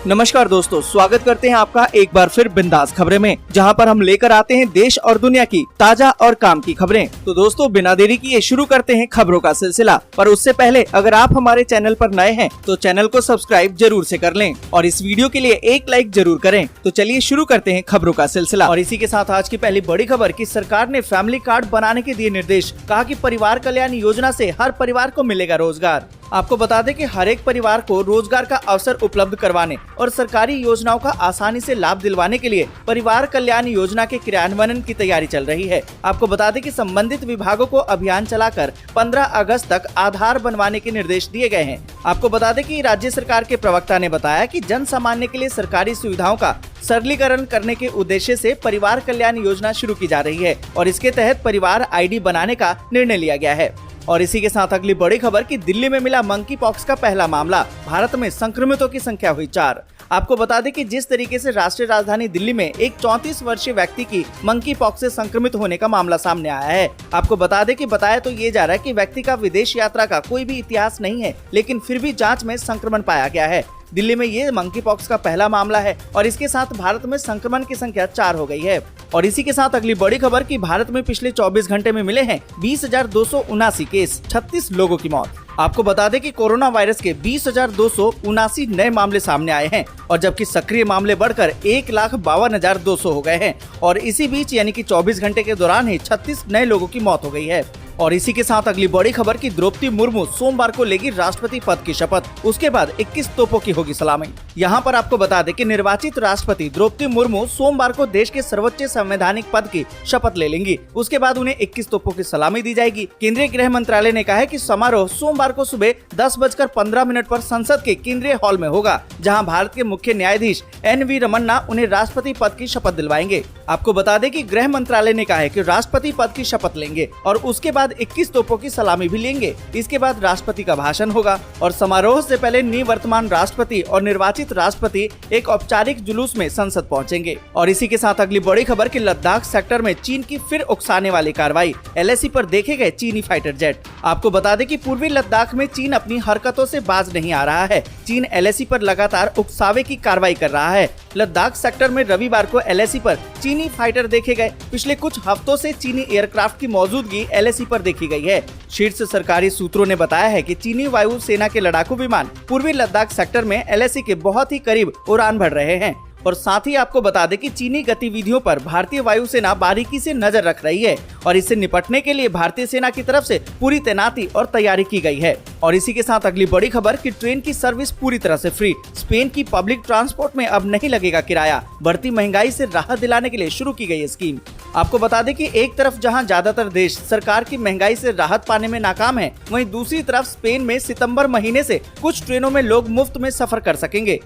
नमस्कार दोस्तों, स्वागत करते हैं आपका एक बार फिर बिंदास खबरें में, जहां पर हम लेकर आते हैं देश और दुनिया की ताजा और काम की खबरें। तो दोस्तों, बिना देरी किए शुरू करते हैं खबरों का सिलसिला। पर उससे पहले अगर आप हमारे चैनल पर नए हैं तो चैनल को सब्सक्राइब जरूर से कर लें और इस वीडियो के लिए एक लाइक जरूर करें। तो चलिए शुरू करते हैं खबरों का सिलसिला। और इसी के साथ आज की पहली बड़ी खबर की सरकार ने फैमिली कार्ड बनाने के दिए निर्देश। कहा कि परिवार कल्याण योजना से हर परिवार को मिलेगा रोजगार। आपको बता दें कि हर एक परिवार को रोजगार का अवसर उपलब्ध करवाने और सरकारी योजनाओं का आसानी से लाभ दिलवाने के लिए परिवार कल्याण योजना के क्रियान्वयन की तैयारी चल रही है। आपको बता दें कि संबंधित विभागों को अभियान चलाकर 15 अगस्त तक आधार बनवाने के निर्देश दिए गए हैं। आपको बता दें कि राज्य सरकार के प्रवक्ता ने बताया कि जन सामान्य के लिए सरकारी सुविधाओं का सरलीकरण करने के उद्देश्य से परिवार कल्याण योजना शुरू की जा रही है और इसके तहत परिवार ID बनाने का निर्णय लिया गया है। और इसी के साथ अगली बड़ी खबर कि दिल्ली में मिला मंकी पॉक्स का पहला मामला। भारत में संक्रमितों की संख्या हुई 4। आपको बता दें कि जिस तरीके से राष्ट्रीय राजधानी दिल्ली में एक 34 वर्षीय व्यक्ति की मंकी पॉक्स से संक्रमित होने का मामला सामने आया है। आपको बता दें कि बताया तो ये जा रहा है कि व्यक्ति का विदेश यात्रा का कोई भी इतिहास नहीं है, लेकिन फिर भी जांच में संक्रमण पाया गया है। दिल्ली में ये मंकी पॉक्स का पहला मामला है और इसके साथ भारत में संक्रमण की संख्या 4 हो गई है। और इसी के साथ अगली बड़ी खबर कि भारत में पिछले 24 घंटे में मिले हैं 20,279 केस, 36 लोगों की मौत। आपको बता दें कि कोरोना वायरस के 20,279 नए मामले सामने आए हैं और जबकि सक्रिय मामले बढ़कर 1,52,200 हो गए हैं। और इसी बीच यानी कि 24 घंटे के दौरान ही 36 नए लोगों की मौत हो गई है। और इसी के साथ अगली बड़ी खबर कि द्रौपदी मुर्मू सोमवार को लेगी राष्ट्रपति पद की शपथ। उसके बाद 21 तोपों की होगी सलामी। यहाँ पर आपको बता दें कि निर्वाचित राष्ट्रपति द्रौपदी मुर्मू सोमवार को देश के सर्वोच्च संवैधानिक पद की शपथ ले लेंगी। उसके बाद उन्हें 21 तोपों की सलामी दी जाएगी। केंद्रीय गृह मंत्रालय ने कहा है कि समारोह सोमवार को सुबह 10:15 पर संसद के केंद्रीय हॉल में होगा, जहाँ भारत के मुख्य न्यायाधीश NV रमन्ना उन्हें राष्ट्रपति पद की शपथ दिलवाएंगे। आपको बता दें कि गृह मंत्रालय ने कहा है कि राष्ट्रपति पद की शपथ लेंगे और उसके बाद 21 तोपों की सलामी भी लेंगे। इसके बाद राष्ट्रपति का भाषण होगा और समारोह से पहले निवर्तमान राष्ट्रपति और निर्वाचित राष्ट्रपति एक औपचारिक जुलूस में संसद पहुंचेंगे। और इसी के साथ अगली बड़ी खबर कि लद्दाख सेक्टर में चीन की फिर उकसाने वाली कार्रवाई। LAC पर देखे गए चीनी फाइटर जेट। आपको बता दें कि पूर्वी लद्दाख में चीन अपनी हरकतों से बाज नहीं आ रहा है। चीन LAC पर लगातार उकसावे की कार्रवाई कर रहा है। लद्दाख सेक्टर में रविवार को LAC पर चीनी फाइटर देखे गए। पिछले कुछ हफ्तों से चीनी एयरक्राफ्ट की मौजूदगी LAC पर देखी गई है। शीर्ष सरकारी सूत्रों ने बताया है कि चीनी वायु सेना के लड़ाकू विमान पूर्वी लद्दाख सेक्टर में LAC के बहुत ही करीब उड़ान भर रहे हैं। और साथ ही आपको बता दें कि चीनी गतिविधियों पर भारतीय वायुसेना बारीकी से नजर रख रही है और इससे निपटने के लिए भारतीय सेना की तरफ से पूरी तैनाती और तैयारी की गई है। और इसी के साथ अगली बड़ी खबर कि ट्रेन की सर्विस पूरी तरह से फ्री। स्पेन की पब्लिक ट्रांसपोर्ट में अब नहीं लगेगा किराया। बढ़ती महंगाई से राहत दिलाने के लिए शुरू की गई स्कीम। आपको बता दें कि एक तरफ जहां ज्यादातर देश सरकार की महंगाई से राहत पाने में नाकाम है, वहीं दूसरी तरफ स्पेन में सितंबर महीने से कुछ ट्रेनों में लोग मुफ्त में सफर कर सकेंगे।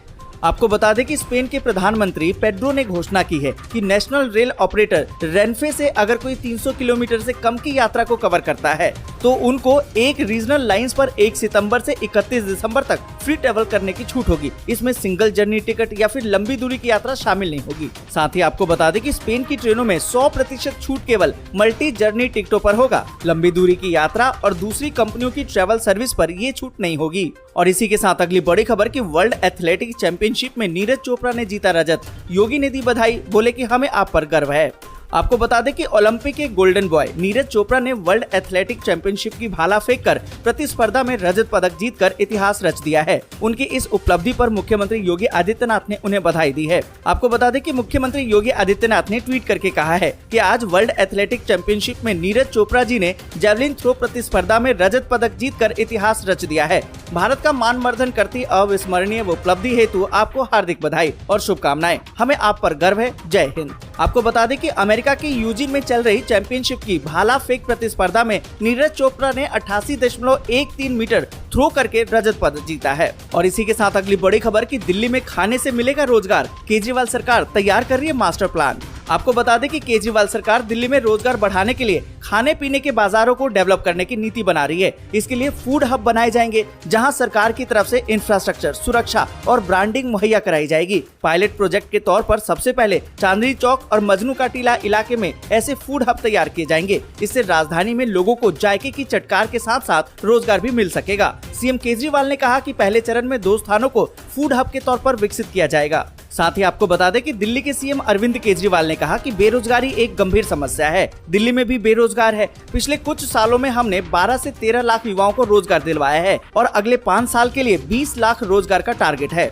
आपको बता दें कि स्पेन के प्रधानमंत्री पेड्रो ने घोषणा की है कि नेशनल रेल ऑपरेटर रेनफे से अगर कोई 300 किलोमीटर से कम की यात्रा को कवर करता है तो उनको एक रीजनल लाइंस पर 1 सितंबर से 31 दिसंबर तक फ्री ट्रेवल करने की छूट होगी। इसमें सिंगल जर्नी टिकट या फिर लंबी दूरी की यात्रा शामिल नहीं होगी। साथ ही आपको बता दें कि स्पेन की ट्रेनों में 100% छूट केवल मल्टी जर्नी टिकटों पर होगा। लंबी दूरी की यात्रा और दूसरी कंपनियों की ट्रेवल सर्विस पर ये छूट नहीं होगी। और इसी के साथ अगली बड़ी खबर कि वर्ल्ड एथलेटिक चैंपियनशिप में नीरज चोपड़ा ने जीता रजत। योगी ने दी बधाई, बोले कि हमें आप पर गर्व है। आपको बता दें कि ओलंपिक के गोल्डन बॉय नीरज चोपड़ा ने वर्ल्ड एथलेटिक चैंपियनशिप की भाला फेंककर प्रतिस्पर्धा में रजत पदक जीतकर इतिहास रच दिया है। उनकी इस उपलब्धि पर मुख्यमंत्री योगी आदित्यनाथ ने उन्हें बधाई दी है। आपको बता दें कि मुख्यमंत्री योगी आदित्यनाथ ने ट्वीट करके कहा है कि आज वर्ल्ड एथलेटिक चैंपियनशिप में नीरज चोपड़ा जी ने जेवलिन थ्रो प्रतिस्पर्धा में रजत पदक जीतकर इतिहास रच दिया है। भारत का मानवर्धन करती अविस्मरणीय उपलब्धि हेतु आपको हार्दिक बधाई और शुभकामनाएं। हमें आप पर गर्व है। जय हिंद। आपको बता दें कि अमेरिका के यूजिन में चल रही चैंपियनशिप की भाला फेंक प्रतिस्पर्धा में नीरज चोपड़ा ने 88.13 मीटर थ्रो करके रजत पदक जीता है। और इसी के साथ अगली बड़ी खबर कि दिल्ली में खाने से मिलेगा रोजगार। केजरीवाल सरकार तैयार कर रही है मास्टर प्लान। आपको बता दें कि केजरीवाल सरकार दिल्ली में रोजगार बढ़ाने के लिए खाने पीने के बाजारों को डेवलप करने की नीति बना रही है। इसके लिए फूड हब बनाए जाएंगे, जहां सरकार की तरफ से इंफ्रास्ट्रक्चर, सुरक्षा और ब्रांडिंग मुहैया कराई जाएगी। पायलट प्रोजेक्ट के तौर पर सबसे पहले चांदनी चौक और मजनू का टीला इलाके में ऐसे फूड हब तैयार किए जाएंगे। इससे राजधानी में लोगों को जायके की चटकार के साथ साथ रोजगार भी मिल सकेगा। सीएम केजरीवाल ने कहा कि पहले चरण में 2 स्थानों को फूड हब के तौर पर विकसित किया जाएगा। साथ ही आपको बता दें कि दिल्ली के सीएम अरविंद केजरीवाल ने कहा कि बेरोजगारी एक गंभीर समस्या है। दिल्ली में भी बेरोजगार है। पिछले कुछ सालों में हमने 12 से 13 लाख युवाओं को रोजगार दिलवाया है और अगले 5 साल के लिए 20 लाख रोजगार का टारगेट है।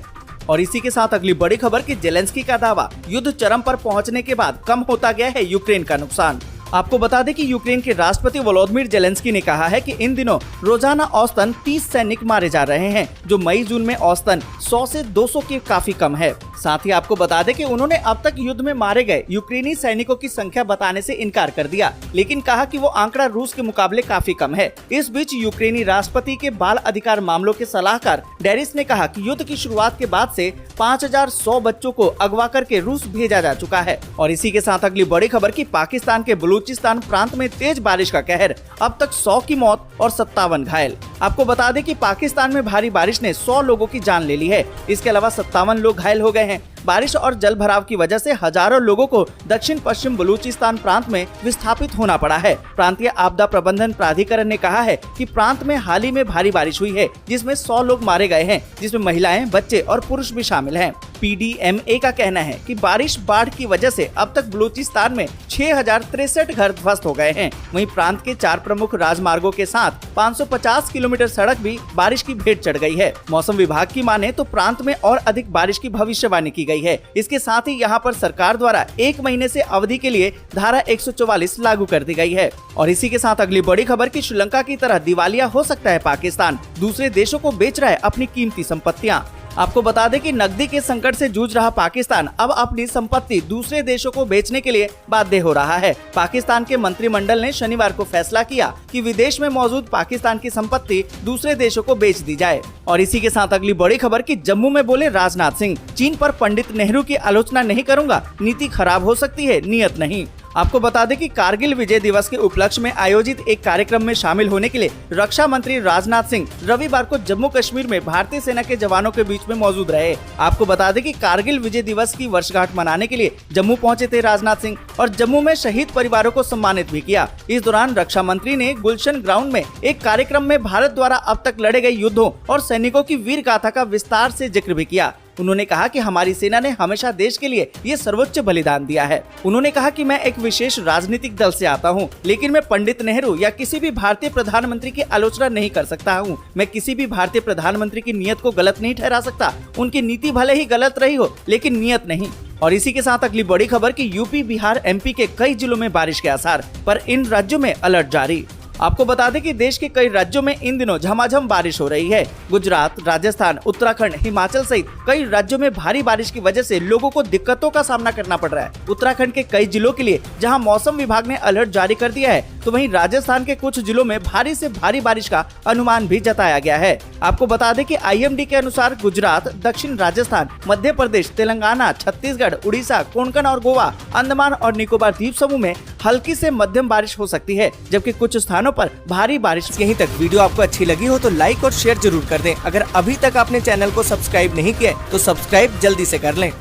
और इसी के साथ अगली बड़ी खबर कि जेलेंस्की का दावा, युद्ध चरम पर पहुंचने के बाद कम होता गया है यूक्रेन का नुकसान। आपको बता दें कि यूक्रेन के राष्ट्रपति वोलोदिमीर जेलेंस्की ने कहा है कि इन दिनों रोजाना औसतन 30 सैनिक मारे जा रहे हैं, जो मई जून में औसतन 100 से 200 के काफी कम है। साथ ही आपको बता दें कि उन्होंने अब तक युद्ध में मारे गए यूक्रेनी सैनिकों की संख्या बताने से इनकार कर दिया, लेकिन कहा कि वो आंकड़ा रूस के मुकाबले काफी कम है। इस बीच यूक्रेनी राष्ट्रपति के बाल अधिकार मामलों के सलाहकार डेरिस ने कहा कि युद्ध की शुरुआत के बाद से 5100 बच्चों को अगवा करके रूस भेजा जा चुका है। और इसी के साथ अगली बड़ी खबर की पाकिस्तान के बलूचिस्तान प्रांत में तेज बारिश का कहर, अब तक 100 की मौत और 57 घायल। आपको बता दें कि पाकिस्तान में भारी बारिश ने 100 लोगों की जान ले ली है। इसके अलावा 57 लोग घायल हो गए हैं। बारिश और जल भराव की वजह से हजारों लोगों को दक्षिण पश्चिम बलूचिस्तान प्रांत में विस्थापित होना पड़ा है। प्रांतीय आपदा प्रबंधन प्राधिकरण ने कहा है कि प्रांत में हाल ही में भारी बारिश हुई है, जिसमें 100 लोग मारे गए हैं, जिसमें महिलाएं, बच्चे और पुरुष भी शामिल हैं। PDMA का कहना है कि बारिश बाढ़ की वजह से अब तक बलूचिस्तान में 6063 घर ध्वस्त हो गए हैं। वहीं प्रांत के 4 प्रमुख राजमार्गों के साथ 550 किलोमीटर सड़क भी बारिश की भेंट चढ़ गई है। मौसम विभाग की माने तो प्रांत में और अधिक बारिश की भविष्यवाणी की गई है। इसके साथ ही यहाँ पर सरकार द्वारा 1 महीने से अवधि के लिए धारा 144 लागू कर दी गई है। और इसी के साथ अगली बड़ी खबर की श्रीलंका की तरह दिवालिया हो सकता है पाकिस्तान, दूसरे देशों को बेच रहा है अपनी कीमती संपत्तियां। आपको बता दें कि नकदी के संकट से जूझ रहा पाकिस्तान अब अपनी संपत्ति दूसरे देशों को बेचने के लिए बाध्य हो रहा है। पाकिस्तान के मंत्रिमंडल ने शनिवार को फैसला किया कि विदेश में मौजूद पाकिस्तान की संपत्ति दूसरे देशों को बेच दी जाए। और इसी के साथ अगली बड़ी खबर की जम्मू में बोले राजनाथ सिंह, चीन पर पंडित नेहरू की आलोचना नहीं करूंगा, नीति खराब हो सकती है, नियत नहीं। आपको बता दें कि कारगिल विजय दिवस के उपलक्ष्य में आयोजित एक कार्यक्रम में शामिल होने के लिए रक्षा मंत्री राजनाथ सिंह रविवार को जम्मू कश्मीर में भारतीय सेना के जवानों के बीच में मौजूद रहे। आपको बता दें कि कारगिल विजय दिवस की वर्षगांठ मनाने के लिए जम्मू पहुंचे थे राजनाथ सिंह और जम्मू में शहीद परिवारों को सम्मानित भी किया। इस दौरान रक्षा मंत्री ने गुलशन ग्राउंड में एक कार्यक्रम में भारत द्वारा अब तक लड़े गए युद्धों और सैनिकों की वीर गाथा का विस्तार से जिक्र भी किया। उन्होंने कहा कि हमारी सेना ने हमेशा देश के लिए ये सर्वोच्च बलिदान दिया है। उन्होंने कहा कि मैं एक विशेष राजनीतिक दल से आता हूं, लेकिन मैं पंडित नेहरू या किसी भी भारतीय प्रधानमंत्री की आलोचना नहीं कर सकता हूं। मैं किसी भी भारतीय प्रधानमंत्री की नीयत को गलत नहीं ठहरा सकता। उनकी नीति भले ही गलत रही हो, लेकिन नीयत नहीं। और इसी के साथ अगली बड़ी खबर की यूपी, बिहार, MP के कई जिलों में बारिश के आसार, पर इन राज्यों में अलर्ट जारी। आपको बता दें कि देश के कई राज्यों में इन दिनों झमाझम बारिश हो रही है। गुजरात, राजस्थान, उत्तराखंड, हिमाचल सहित कई राज्यों में भारी बारिश की वजह से लोगों को दिक्कतों का सामना करना पड़ रहा है। उत्तराखंड के कई जिलों के लिए जहां मौसम विभाग ने अलर्ट जारी कर दिया है, तो वहीं राजस्थान के कुछ जिलों में भारी से भारी बारिश का अनुमान भी जताया गया है। आपको बता दें कि IMD के अनुसार गुजरात, दक्षिण राजस्थान, मध्य प्रदेश, तेलंगाना, छत्तीसगढ़, उड़ीसा, कोंकण और गोवा, अंडमान और निकोबार द्वीप समूह में हल्की से मध्यम बारिश हो सकती है, जबकि कुछ स्थानों पर भारी बारिश। यहीं तक वीडियो आपको अच्छी लगी हो तो लाइक और शेयर जरूर कर दें। अगर अभी तक आपने चैनल को सब्सक्राइब नहीं किया तो सब्सक्राइब जल्दी से कर लें।